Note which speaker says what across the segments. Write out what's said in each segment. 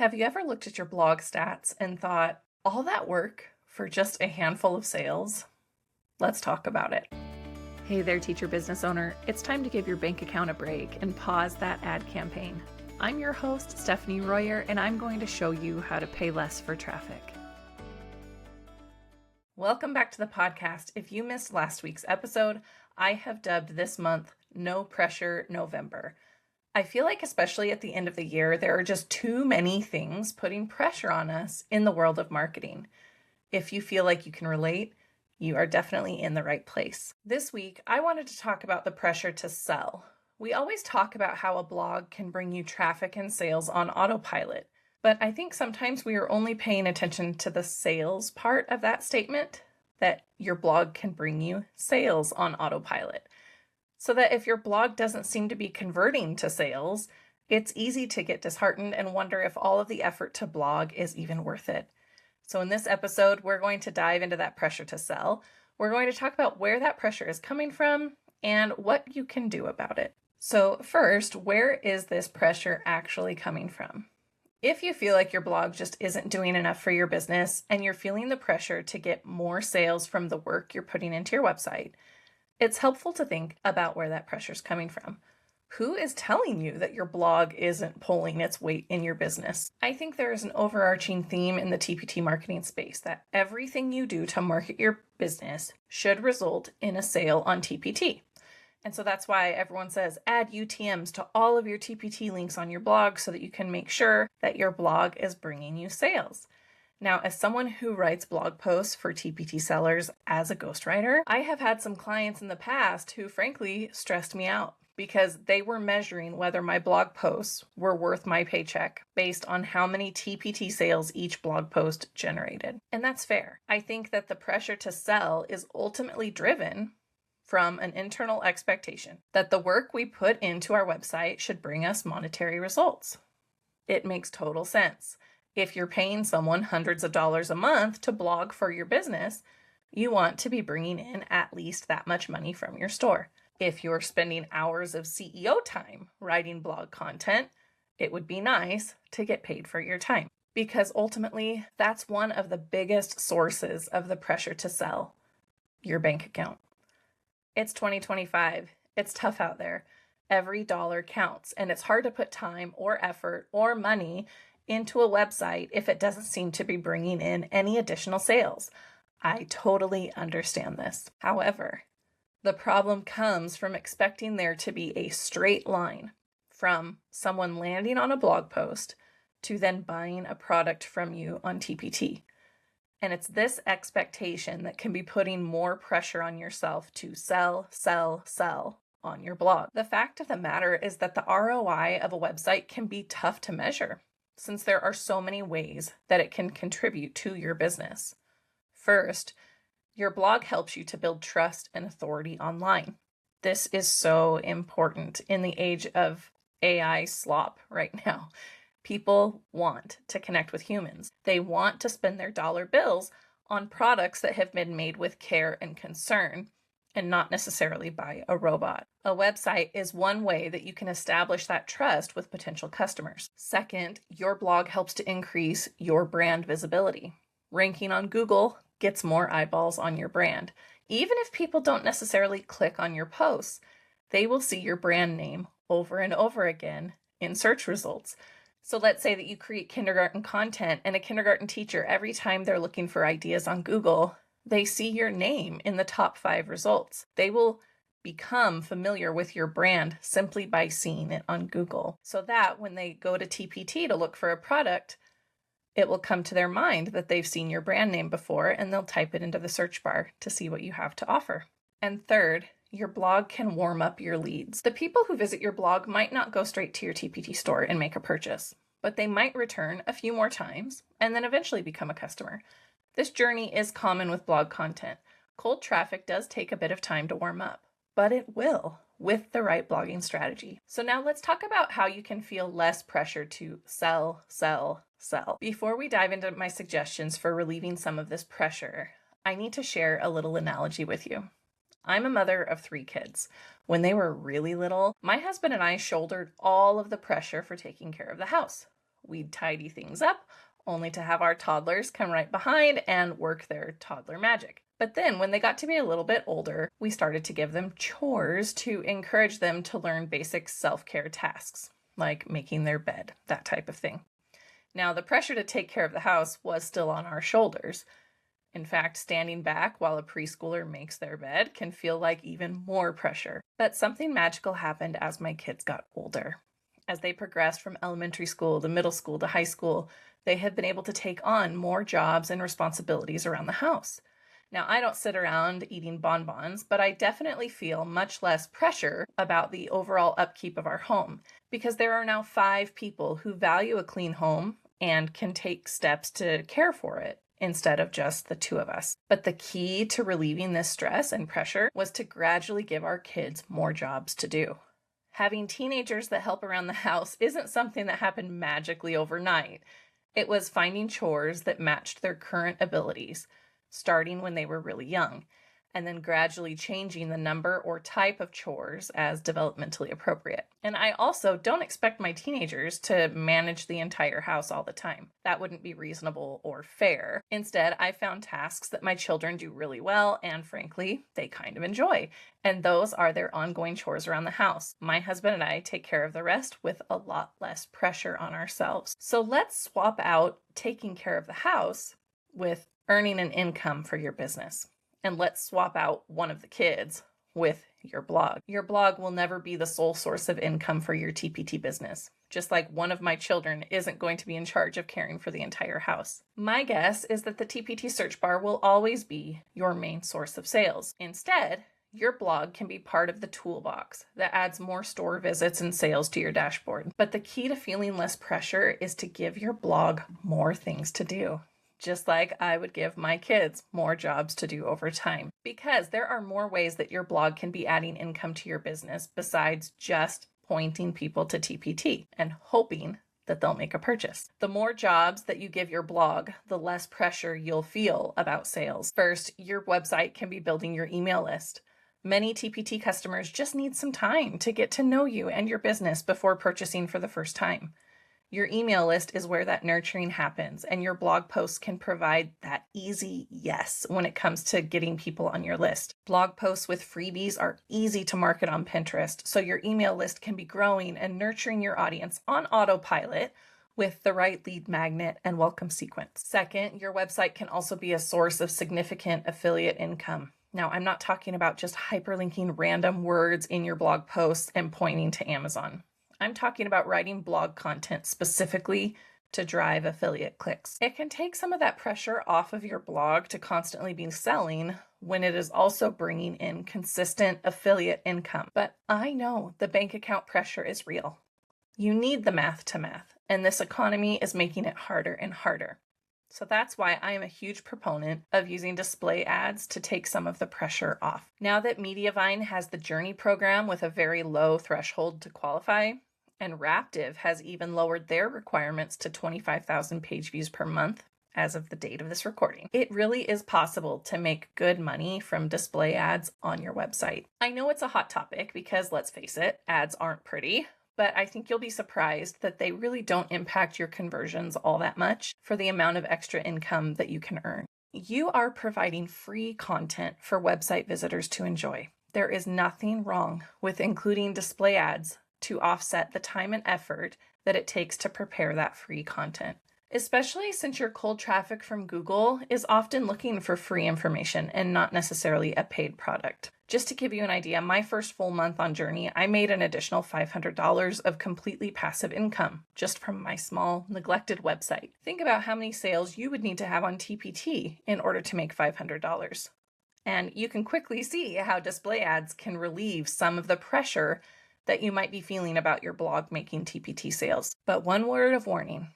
Speaker 1: Have you ever looked at your blog stats and thought, all that work for just a handful of sales? Let's talk about it. Hey there, teacher business owner. It's time to give your bank account a break and pause that ad campaign. I'm your host, Stephanie Royer, and I'm going to show you how to pay less for traffic. Welcome back to the podcast. If you missed last week's episode, I have dubbed this month No Pressure November. I feel like especially at the end of the year, there are just too many things putting pressure on us in the world of marketing. If you feel like you can relate, you are definitely in the right place. This week, I wanted to talk about the pressure to sell. We always talk about how a blog can bring you traffic and sales on autopilot, but I think sometimes we are only paying attention to the sales part of that statement, that your blog can bring you sales on autopilot. So that if your blog doesn't seem to be converting to sales, it's easy to get disheartened and wonder if all of the effort to blog is even worth it. So in this episode, we're going to dive into that pressure to sell. We're going to talk about where that pressure is coming from and what you can do about it. So first, where is this pressure actually coming from? If you feel like your blog just isn't doing enough for your business and you're feeling the pressure to get more sales from the work you're putting into your website, it's helpful to think about where that pressure is coming from. Who is telling you that your blog isn't pulling its weight in your business? I think there is an overarching theme in the TPT marketing space that everything you do to market your business should result in a sale on TPT. And so that's why everyone says add UTMs to all of your TPT links on your blog so that you can make sure that your blog is bringing you sales. Now, as someone who writes blog posts for TPT sellers as a ghostwriter, I have had some clients in the past who frankly stressed me out because they were measuring whether my blog posts were worth my paycheck based on how many TPT sales each blog post generated. And that's fair. I think that the pressure to sell is ultimately driven from an internal expectation that the work we put into our website should bring us monetary results. It makes total sense. If you're paying someone hundreds of dollars a month to blog for your business, you want to be bringing in at least that much money from your store. If you're spending hours of CEO time writing blog content, it would be nice to get paid for your time because ultimately that's one of the biggest sources of the pressure to sell, your bank account. It's 2025. It's tough out there. Every dollar counts, and it's hard to put time or effort or money into a website if it doesn't seem to be bringing in any additional sales. I totally understand this. However, the problem comes from expecting there to be a straight line from someone landing on a blog post to then buying a product from you on TPT. And it's this expectation that can be putting more pressure on yourself to sell on your blog. The fact of the matter is that the ROI of a website can be tough to measure, since there are so many ways that it can contribute to your business. First, your blog helps you to build trust and authority online. This is so important in the age of AI slop right now. People want to connect with humans. They want to spend their dollar bills on products that have been made with care and concern, and not necessarily by a robot. A website is one way that you can establish that trust with potential customers. Second, your blog helps to increase your brand visibility. Ranking on Google gets more eyeballs on your brand. Even if people don't necessarily click on your posts, they will see your brand name over and over again in search results. So let's say that you create kindergarten content and a kindergarten teacher, every time they're looking for ideas on Google, they see your name in the top 5 results. They will become familiar with your brand simply by seeing it on Google. So that when they go to TPT to look for a product, it will come to their mind that they've seen your brand name before and they'll type it into the search bar to see what you have to offer. And third, your blog can warm up your leads. The people who visit your blog might not go straight to your TPT store and make a purchase, but they might return a few more times and then eventually become a customer. This journey is common with blog content. Cold traffic does take a bit of time to warm up, but it will with the right blogging strategy. So now let's talk about how you can feel less pressure to sell. Before we dive into my suggestions for relieving some of this pressure, I need to share a little analogy with you. I'm a mother of 3 kids. When they were really little, my husband and I shouldered all of the pressure for taking care of the house. we'd tidy things up, only to have our toddlers come right behind and work their toddler magic. But then when they got to be a little bit older, we started to give them chores to encourage them to learn basic self-care tasks, like making their bed, that type of thing. Now, the pressure to take care of the house was still on our shoulders. In fact, standing back while a preschooler makes their bed can feel like even more pressure. But something magical happened as my kids got older. As they progressed from elementary school to middle school to high school, they have been able to take on more jobs and responsibilities around the house. Now, I don't sit around eating bonbons, but I definitely feel much less pressure about the overall upkeep of our home because there are now 5 people who value a clean home and can take steps to care for it instead of just the 2 of us. But the key to relieving this stress and pressure was to gradually give our kids more jobs to do. Having teenagers that help around the house isn't something that happened magically overnight. It was finding chores that matched their current abilities, starting when they were really young, and then gradually changing the number or type of chores as developmentally appropriate. And I also don't expect my teenagers to manage the entire house all the time. That wouldn't be reasonable or fair. Instead, I found tasks that my children do really well and, frankly, they kind of enjoy. And those are their ongoing chores around the house. My husband and I take care of the rest with a lot less pressure on ourselves. So let's swap out taking care of the house with earning an income for your business. And let's swap out one of the kids with your blog. Your blog will never be the sole source of income for your TPT business, just like one of my children isn't going to be in charge of caring for the entire house. My guess is that the TPT search bar will always be your main source of sales. Instead, your blog can be part of the toolbox that adds more store visits and sales to your dashboard. But the key to feeling less pressure is to give your blog more things to do. Just like I would give my kids more jobs to do over time, because there are more ways that your blog can be adding income to your business besides just pointing people to TPT and hoping that they'll make a purchase. The more jobs that you give your blog, the less pressure you'll feel about sales. First, your website can be building your email list. Many TPT customers just need some time to get to know you and your business before purchasing for the first time. Your email list is where that nurturing happens, and your blog posts can provide that easy yes when it comes to getting people on your list. Blog posts with freebies are easy to market on Pinterest, so your email list can be growing and nurturing your audience on autopilot with the right lead magnet and welcome sequence. Second, your website can also be a source of significant affiliate income. Now, I'm not talking about just hyperlinking random words in your blog posts and pointing to Amazon. I'm talking about writing blog content specifically to drive affiliate clicks. It can take some of that pressure off of your blog to constantly be selling when it is also bringing in consistent affiliate income. But I know the bank account pressure is real. You need the math to math, and this economy is making it harder and harder. So that's why I am a huge proponent of using display ads to take some of the pressure off. Now that Mediavine has the Journey program with a very low threshold to qualify, and Raptive has even lowered their requirements to 25,000 page views per month as of the date of this recording, it really is possible to make good money from display ads on your website. I know it's a hot topic because, let's face it, ads aren't pretty. But I think you'll be surprised that they really don't impact your conversions all that much for the amount of extra income that you can earn. You are providing free content for website visitors to enjoy. There is nothing wrong with including display ads to offset the time and effort that it takes to prepare that free content, especially since your cold traffic from Google is often looking for free information and not necessarily a paid product. Just to give you an idea, my first full month on Journey, I made an additional $500 of completely passive income just from my small, neglected website. Think about how many sales you would need to have on TPT in order to make $500. And you can quickly see how display ads can relieve some of the pressure that you might be feeling about your blog making TPT sales. But one word of warning.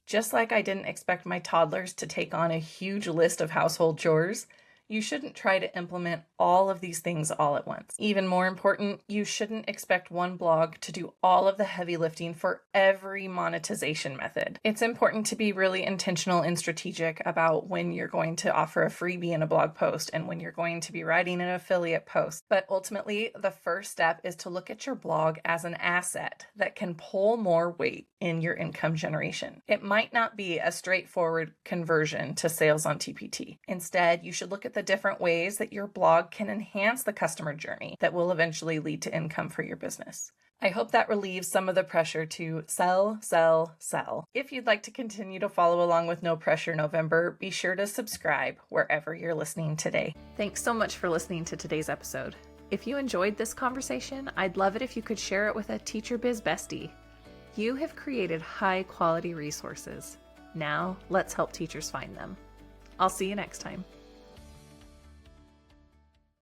Speaker 1: Just like I didn't expect my toddlers to take on a huge list of household chores, You shouldn't try to implement all of these things all at once. Even more important, you shouldn't expect one blog to do all of the heavy lifting for every monetization method. It's important to be really intentional and strategic about when you're going to offer a freebie in a blog post and when you're going to be writing an affiliate post. But ultimately, the first step is to look at your blog as an asset that can pull more weight in your income generation. It might not be a straightforward conversion to sales on TPT. Instead, you should look at the different ways that your blog can enhance the customer journey that will eventually lead to income for your business. I hope that relieves some of the pressure to sell, sell, sell. If you'd like to continue to follow along with No Pressure November, be sure to subscribe wherever you're listening today. Thanks so much for listening to today's episode. If you enjoyed this conversation, I'd love it if you could share it with a Teacher Biz bestie. You have created high-quality resources. Now, let's help teachers find them. I'll see you next time.